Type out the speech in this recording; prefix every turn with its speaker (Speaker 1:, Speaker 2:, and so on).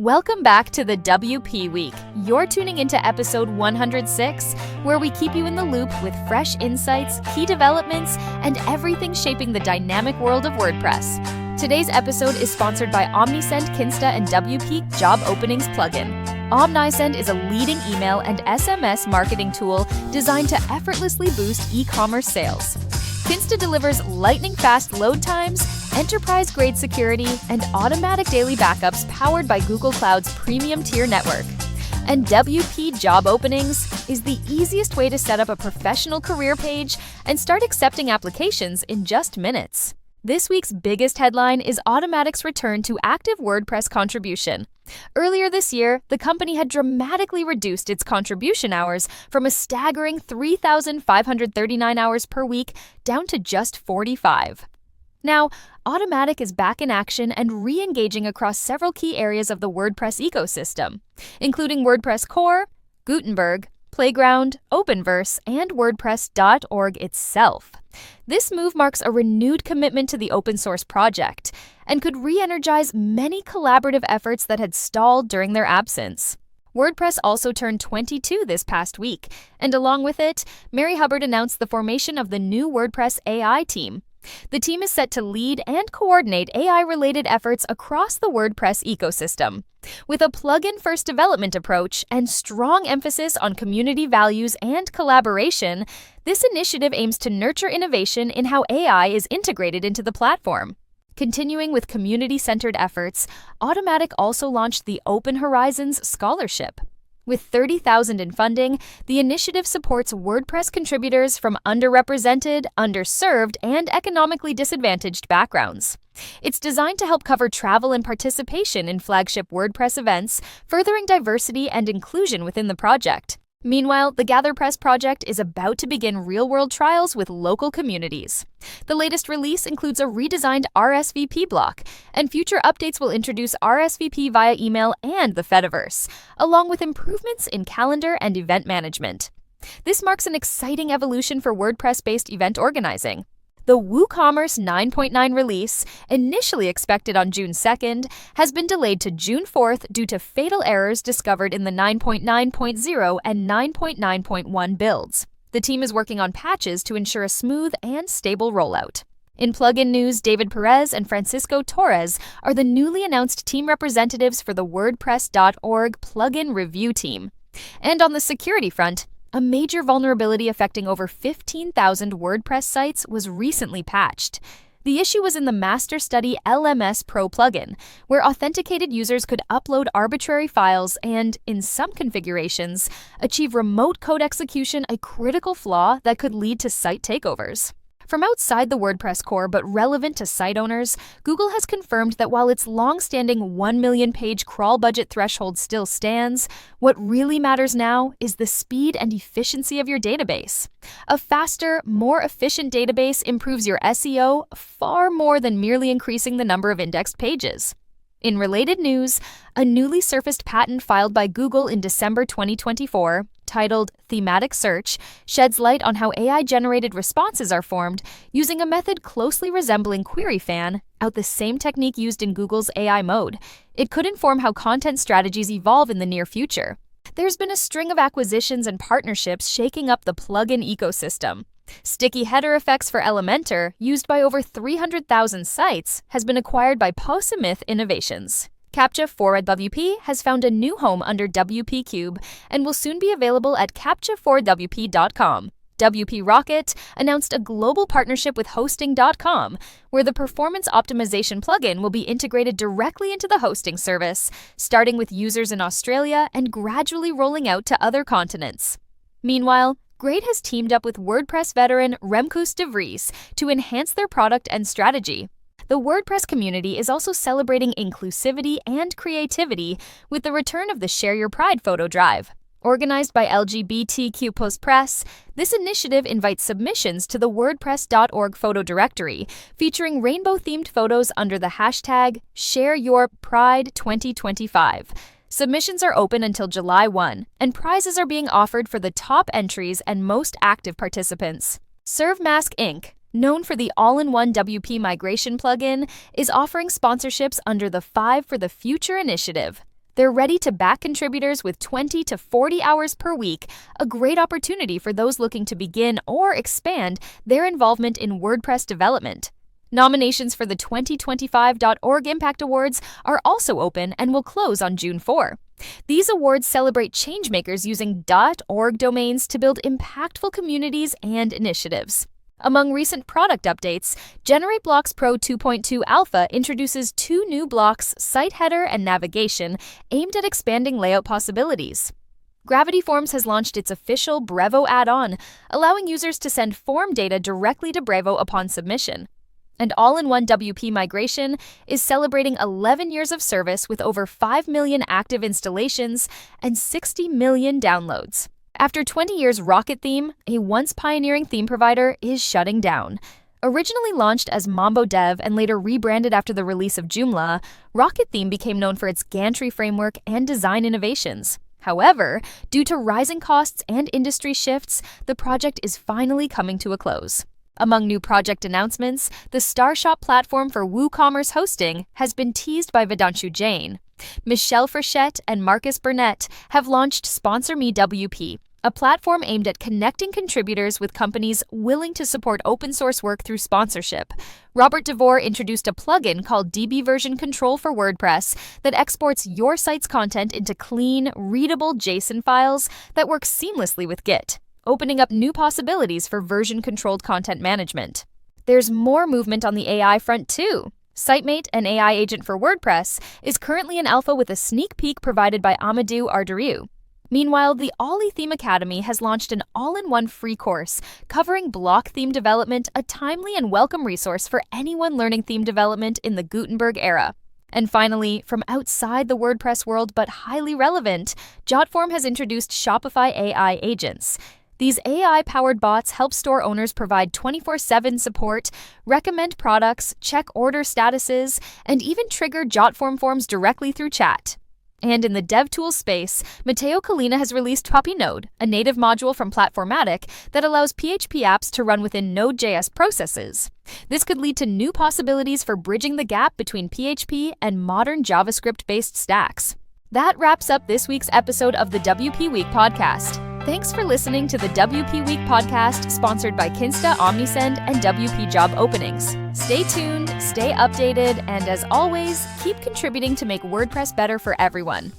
Speaker 1: Welcome back to the WP Week. You're tuning into episode 106, where we keep you in the loop with fresh insights, key developments, and everything shaping the dynamic world of WordPress. Today's episode is sponsored by Omnisend, Kinsta, and WP Job Openings plugin. Omnisend is a leading email and SMS marketing tool designed to effortlessly boost e-commerce sales. Kinsta delivers lightning-fast load times, enterprise-grade security, and automatic daily backups powered by Google Cloud's premium tier network. And WP Job Openings is the easiest way to set up a professional career page and start accepting applications in just minutes. This week's biggest headline is Automattic's return to active WordPress contribution. Earlier this year, the company had dramatically reduced its contribution hours from a staggering 3,539 hours per week down to just 45. Now, Automattic is back in action and re-engaging across several key areas of the WordPress ecosystem, including WordPress Core, Gutenberg, Playground, Openverse, and WordPress.org itself. This move marks a renewed commitment to the open source project and could re-energize many collaborative efforts that had stalled during their absence. WordPress also turned 22 this past week, and along with it, Mary Hubbard announced the formation of the new WordPress AI Team. The team is set to lead and coordinate AI-related efforts across the WordPress ecosystem. With a plugin-first development approach and strong emphasis on community values and collaboration, this initiative aims to nurture innovation in how AI is integrated into the platform. Continuing with community-centered efforts, Automattic also launched the Open Horizons Scholarship. With $30,000 in funding, the initiative supports WordPress contributors from underrepresented, underserved, and economically disadvantaged backgrounds. It's designed to help cover travel and participation in flagship WordPress events, furthering diversity and inclusion within the project. Meanwhile, the GatherPress project is about to begin real-world trials with local communities. The latest release includes a redesigned RSVP block, and future updates will introduce RSVP via email and the Fediverse, along with improvements in calendar and event management. This marks an exciting evolution for WordPress-based event organizing. The WooCommerce 9.9 release, initially expected on June 2nd, has been delayed to June 4th due to fatal errors discovered in the 9.9.0 and 9.9.1 builds. The team is working on patches to ensure a smooth and stable rollout. In plugin news, David Perez and Francisco Torres are the newly announced team representatives for the WordPress.org plugin review team. And on the security front, a major vulnerability affecting over 15,000 WordPress sites was recently patched. The issue was in the Master Study LMS Pro plugin, where authenticated users could upload arbitrary files and, in some configurations, achieve remote code execution, a critical flaw that could lead to site takeovers. From outside the WordPress core but relevant to site owners, Google has confirmed that while its long-standing 1 million page crawl budget threshold still stands, what really matters now is the speed and efficiency of your database. A faster, more efficient database improves your SEO far more than merely increasing the number of indexed pages. In related news, a newly surfaced patent filed by Google in December 2024, titled Thematic Search, sheds light on how AI-generated responses are formed using a method closely resembling QueryFan, out the same technique used in Google's AI mode. It could inform how content strategies evolve in the near future. There's been a string of acquisitions and partnerships shaking up the plugin ecosystem. Sticky header effects for Elementor, used by over 300,000 sites, has been acquired by Posemith Innovations. CAPTCHA for WP has found a new home under WP Cube and will soon be available at CAPTCHA4WP.com. WP Rocket announced a global partnership with Hosting.com, where the performance optimization plugin will be integrated directly into the hosting service, starting with users in Australia and gradually rolling out to other continents. Meanwhile, Grade has teamed up with WordPress veteran Remkus de Vries to enhance their product and strategy. The WordPress community is also celebrating inclusivity and creativity with the return of the Share Your Pride photo drive. Organized by LGBTQ+ Press, this initiative invites submissions to the WordPress.org photo directory, featuring rainbow-themed photos under the hashtag #ShareYourPride2025. Submissions are open until July 1, and prizes are being offered for the top entries and most active participants. ServeMask Inc., known for the all-in-one WP migration plugin, is offering sponsorships under the 5 for the Future initiative. They're ready to back contributors with 20 to 40 hours per week, a great opportunity for those looking to begin or expand their involvement in WordPress development. Nominations for the 2025.org Impact Awards are also open and will close on June 4. These awards celebrate changemakers using .org domains to build impactful communities and initiatives. Among recent product updates, Generate Blocks Pro 2.2 Alpha introduces 2 new blocks, site header and navigation, aimed at expanding layout possibilities. Gravity Forms has launched its official Brevo add-on, allowing users to send form data directly to Brevo upon submission. And all-in-one WP migration is celebrating 11 years of service with over 5 million active installations and 60 million downloads. After 20 years, RocketTheme, a once pioneering theme provider, is shutting down. Originally launched as Mambo Dev and later rebranded after the release of Joomla, RocketTheme became known for its gantry framework and design innovations. However, due to rising costs and industry shifts, the project is finally coming to a close. Among new project announcements, the Starshop platform for WooCommerce hosting has been teased by Vedanshu Jain. Michelle Frechette and Marcus Burnett have launched Sponsor Me WP, a platform aimed at connecting contributors with companies willing to support open source work through sponsorship. Robert DeVore introduced a plugin called DB Version Control for WordPress that exports your site's content into clean, readable JSON files that work seamlessly with Git, opening up new possibilities for version-controlled content management. There's more movement on the AI front too. SiteMate, an AI agent for WordPress, is currently in alpha with a sneak peek provided by Amadou Arderiu. Meanwhile, the Ollie Theme Academy has launched an all-in-one free course covering block theme development, a timely and welcome resource for anyone learning theme development in the Gutenberg era. And finally, from outside the WordPress world but highly relevant, Jotform has introduced Shopify AI agents. These AI-powered bots help store owners provide 24/7 support, recommend products, check order statuses, and even trigger Jotform forms directly through chat. And in the DevTools space, Matteo Collina has released PuppyNode, a native module from Automattic that allows PHP apps to run within Node.js processes. This could lead to new possibilities for bridging the gap between PHP and modern JavaScript-based stacks. That wraps up this week's episode of the WP Week podcast. Thanks for listening to the WP Week podcast, sponsored by Kinsta, Omnisend, and WP Job Openings. Stay tuned, stay updated, and as always, keep contributing to make WordPress better for everyone.